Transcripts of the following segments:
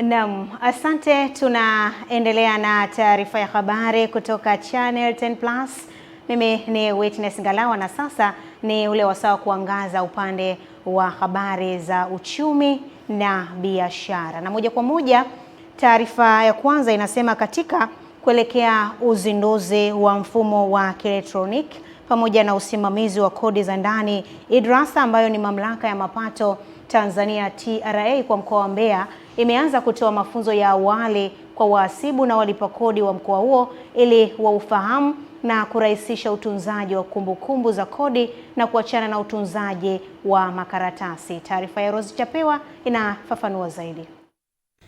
Naam, asante. Tunaendelea na taarifa ya habari kutoka Channel 10 Plus. Mimi ni Witness Ngalawa na sasa ni ule wasaa kuangaza upande wa habari za uchumi na biashara. Na moja kwa moja taarifa ya kwanza inasema katika kuelekea uzinduzi wa mfumo wa kielektroniki pamoja na usimamizi wa kodi za ndani, IDRASA ambayo ni mamlaka ya mapato Tanzania TRA kwa mkoa wa Mbeya imeanza kutoa mafunzo ya awali kwa wahasibu na walipa kodi wa mkoa huo ili waufahamu na kurahisisha utunzaji wa kumbukumbu za kodi na kuachana na utunzaji wa makaratasi. Taarifa ya Rose Chapewa inafafanua zaidi.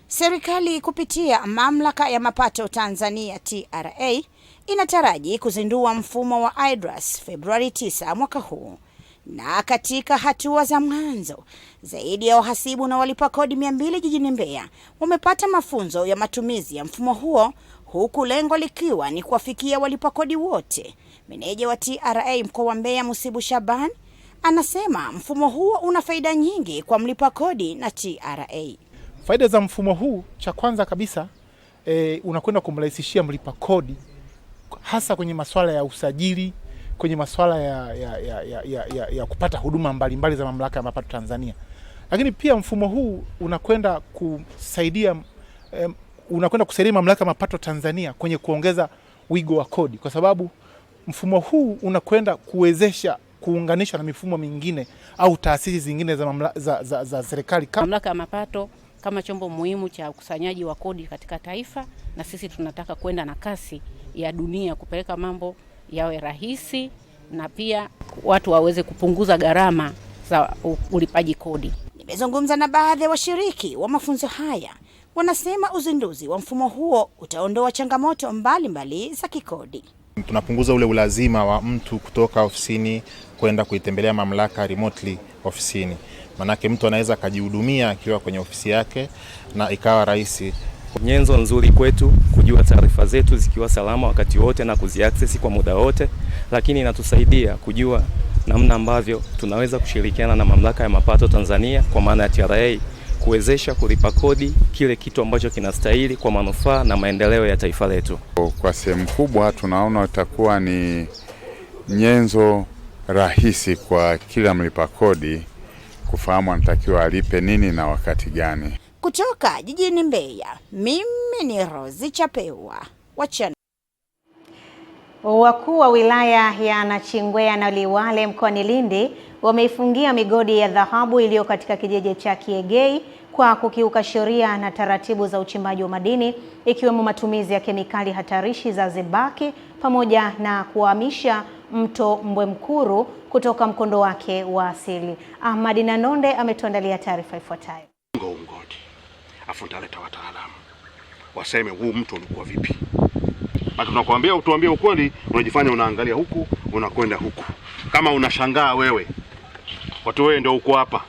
Serikali kupitia mamlaka ya mapato Tanzania TRA inataraji kuzindua mfumo wa IDRAS Februari 9 mwaka huu. Na katika hatua za mwanzo, zaidi ya wahasibu na walipa kodi 200 jijini Mbeya wamepata mafunzo ya matumizi ya mfumo huo, huku lengo likiwa ni kuwafikia walipa kodi wote. Meneja wa TRA mkoa wa Mbeya Musibu Shaban anasema mfumo huo una faida nyingi kwa mlipa kodi na TRA. Faida za mfumo huu, cha kwanza kabisa unakwenda kumrahisishia mlipa kodi hasa kwenye masuala ya usajili, kwenye masuala ya kupata huduma mbalimbali za mamlaka ya mapato Tanzania. Lakini pia mfumo huu unakwenda kusaidia mamlaka ya mapato Tanzania kwenye kuongeza wigo wa kodi, kwa sababu mfumo huu unakwenda kuwezesha kuunganisha na mifumo mingine au taasisi zingine za serikali. Mamlaka ya mapato kama chombo muhimu cha ukusanyaji wa kodi katika taifa, na sisi tunataka kwenda na kasi ya dunia kupeleka mambo yawe rahisi na pia watu waweze kupunguza gharama za ulipaji kodi. Nimezungumza na baadhi ya washiriki wa mafunzo haya. Wanasema uzinduzi wa mfumo huo utaondoa changamoto mbalimbali za kikodi. Tunapunguza ule ulazima wa mtu kutoka ofisini kwenda kuitembelea mamlaka remotely ofisini. Manake mtu anaweza kujihudumia akiwa kwenye ofisi yake na ikawa rahisi. Nyenzo nzuri kwetu kujua taarifa zetu zikiwa salama wakati wote na kuziaccess kwa muda wote, lakini inatusaidia kujua namna ambavyo tunaweza kushirikiana na mamlaka ya mapato Tanzania kwa maana ya TRA kuwezesha kulipa kodi kile kitu ambacho kinastahili kwa manufaa na maendeleo ya taifa letu. Kwa sehemu kubwa tunaona itakuwa ni nyenzo rahisi kwa kila mlipa kodi kufahamu anatakiwa alipe nini na wakati gani. Kutoka jijini Mbeya, mimi ni Rose Chapewa wa Channel. Wakuu wa wilaya ya Nachingwea na Liwale mkoani Lindi wameifungia migodi ya dhahabu iliyo katika kijiji cha Kiegei kwa kukiuka sheria na taratibu za uchimbaji wa madini, ikiwemo matumizi ya kemikali hatarishi za zebaki pamoja na kuhamisha mto Mbwemkuru kutoka mkondo wake wa asili. Ahmad Nanonde ametuandalia taarifa ifuatayo. Afutaleta wataalamu waseme huu mtu ulikuwa vipi. Hata tunakuambia utuambie ukweli, unajifanya unaangalia huku, unakwenda huku. Kama unashangaa wewe, watu wewe ndio uko hapa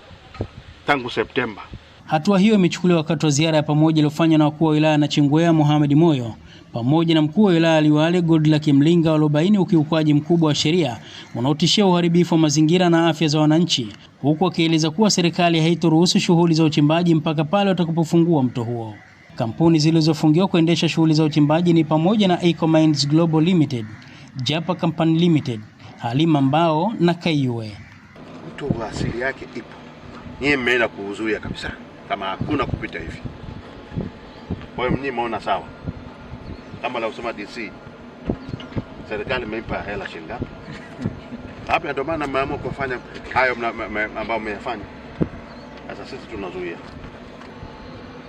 tangu Septemba. Hatua hiyo imechukuliwa wakati wa ziara ya pamoja iliyofanywa na wakuu wa wilaya Nachingwea Mohamed Moyo pamoja na mkuu wa wilaya Liwale Godluck Mlinga, waliobaini ukiukwaji mkubwa wa sheria unaotishia uharibifu wa mazingira na afya za wananchi, huku akieleza kuwa serikali haitoruhusu shughuli za uchimbaji mpaka pale watakapofungua mto huo. Kampuni zilizofungiwa kuendesha shughuli za uchimbaji ni pamoja na Ecomines Global Limited, Japa Company Limited, Halima Mbao na Kaiwe. Mto wa asili yake ipo. Nyie mmeenda kuuzuia kabisa kama hakuna kupita hivi. Kwa hiyo mnyi mmeona sawa. Kama la usema DC, serikali imeipa hela shilingi. Hapa ndio maana mmeamua kufanya hayo ambao mmeyafanya. Sasa sisi tunazuia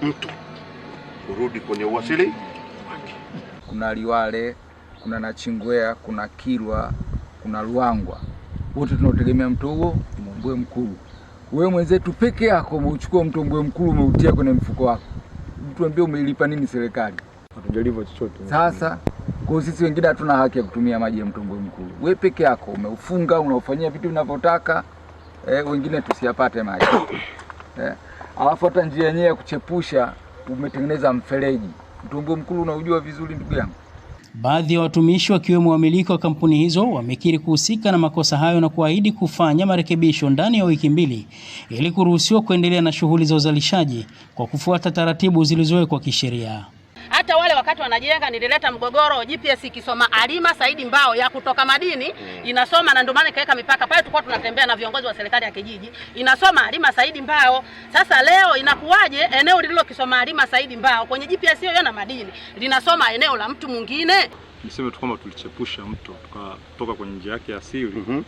mtu kurudi kwenye uasili wake. Kuna Liwale, kuna Nachingwea, kuna Kilwa, kuna Ruangwa. Wote tunategemea mto huo Mbwemkuru. Wewe mwenzetu peke yako umechukua mto Mbwemkuru umeutia kwenye mfuko wako. Tuambie umeilipa nini serikali? Hatujalipa chochote. Sasa kwa sisi wengine hatuna haki ya kutumia maji ya mto Mbwemkuru. Wewe peke yako umeufunga, unaofanyia vitu vinavyotaka, wengine tusiyapate maji. Alafu hata njia yenyewe ya kuchepusha umetengeneza mfereji. Mto Mbwemkuru unaujua vizuri ndugu yangu. Baadhi ya watumishi wakiwemo wamiliki wa kampuni hizo wamekiri kuhusika na makosa hayo na kuahidi kufanya marekebisho ndani ya wiki 2 ili kuruhusiwa kuendelea na shughuli za uzalishaji kwa kufuata taratibu zilizowekwa kisheria. Hata wale wakati wanajenga nilileta mgogoro, GPS ikisoma Alima Saidi Mbao ya kutoka madini inasoma, na ndio maana ikaweka mipaka pale. Tulikuwa tunatembea na viongozi wa serikali ya kijiji, inasoma Alima Saidi Mbao. Sasa leo inakuwaje eneo lililokisoma Alima Saidi Mbao kwenye GPS hiyo na madini linasoma eneo la mtu mwingine? Niseme tu kwamba tulichepusha mto tukatoka kwenye njia yake asili,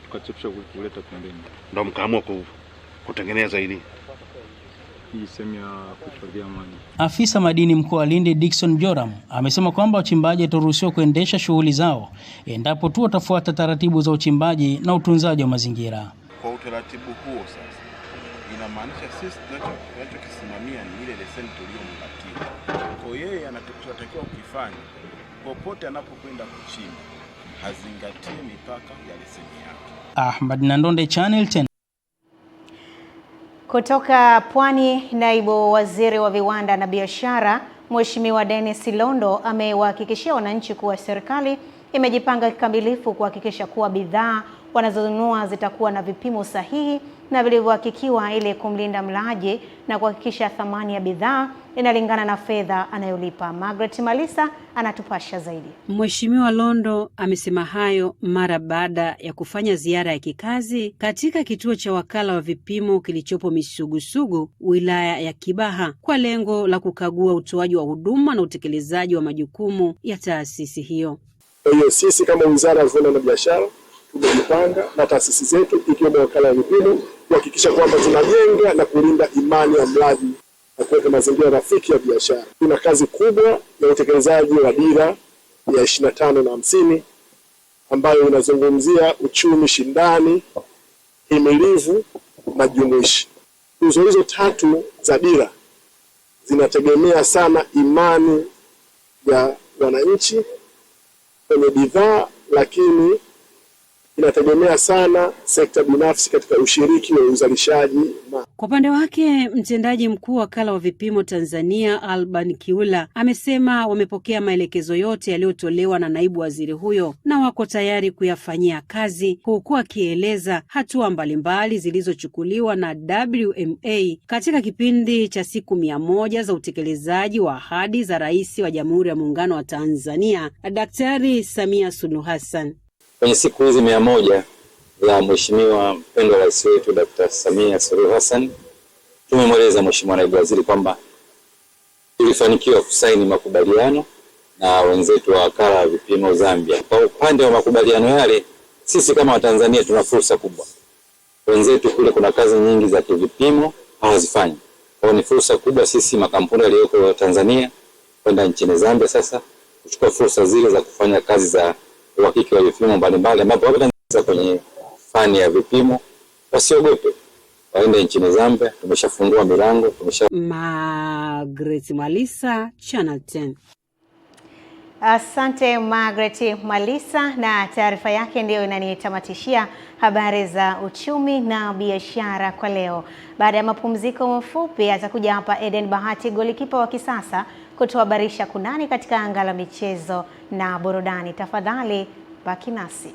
tukachepusha kuleta pembeni, ndio mkaamua kutengeneza hii sehemu ya kuhifadhia maji. Afisa madini mkoa wa Lindi Dickson Joram amesema kwamba wachimbaji wataruhusiwa kuendesha shughuli zao endapo tu watafuata taratibu za uchimbaji na utunzaji wa mazingira. Kwa utaratibu huo sasa, inamaanisha sisi tunachokisimamia ni ile leseni tuliyompatia. Kwa yeye anatakiwa kufanya popote anapokwenda kuchimba azingatie mipaka ya leseni yake. Ahmad Nandonde, Channel 10. Kutoka Pwani, naibu waziri wa viwanda na biashara Mheshimiwa Dennis Londo amewahakikishia wananchi kuwa serikali imejipanga kikamilifu kuhakikisha kuwa bidhaa wanazonunua zitakuwa na vipimo sahihi na vilivyohakikiwa ili kumlinda mlaji na kuhakikisha thamani ya bidhaa inalingana na fedha anayolipa. Margaret Malisa anatupasha zaidi. Mheshimiwa Londo amesema hayo mara baada ya kufanya ziara ya kikazi katika kituo cha wakala wa vipimo kilichopo Misugusugu, wilaya ya Kibaha, kwa lengo la kukagua utoaji wa huduma na utekelezaji wa majukumu ya taasisi hiyo. Kwa hiyo sisi kama Wizara ya Viwanda na Biashara tumejipanga na taasisi zetu ikiwemo wakala wa vipimo kuhakikisha kwamba tunajenga na kulinda imani ya mlaji na kuweka mazingira rafiki ya biashara. Tuna kazi kubwa ya utekelezaji wa dira ya 25 na 50 ambayo inazungumzia uchumi shindani, himilivu na jumuishi. Nguzo hizo 3 za dira zinategemea sana imani ya wananchi kwenye bidhaa, lakini inategemea sana sekta binafsi katika ushiriki wa uzalishaji. Kwa upande wake, mtendaji mkuu wa wakala wa vipimo Tanzania Alban Kiula amesema wamepokea maelekezo yote yaliyotolewa na naibu waziri huyo na wako tayari kuyafanyia kazi, huku akieleza hatua mbalimbali zilizochukuliwa na WMA katika kipindi cha siku 100 za utekelezaji wa ahadi za Rais wa Jamhuri ya Muungano wa Tanzania Daktari Samia Suluhu Hassan. Kwenye siku hizi 100 za Mheshimiwa mpendwa Rais wetu Dr. Samia Suluhu Hassan, tumemweleza Mheshimiwa Naibu Waziri kwamba tulifanikiwa kusaini makubaliano na wenzetu wa wakala wa vipimo Zambia. Kwa upande wa makubaliano yale, sisi kama Watanzania tuna fursa kubwa. Wenzetu kule kuna kazi nyingi za kivipimo hawazifanyi. Kwa hiyo ni fursa kubwa sisi makampuni yaliyoko Tanzania kwenda nchini Zambia sasa kuchukua fursa zile za kufanya kazi za uhakiki wa vipimo mbalimbali, ambapo wapo kwenye fani ya vipimo. Wasiogope, waende nchini Zambia, tumeshafungua milango, Margaret Malisa, Channel 10. Asante Margaret Malisa, na taarifa yake ndiyo inanitamatishia habari za uchumi na biashara kwa leo. Baada ya mapumziko mafupi atakuja hapa Eden Bahati, golikipa wa kisasa, kutuhabarisha kunani katika anga la michezo na burudani. Tafadhali baki nasi.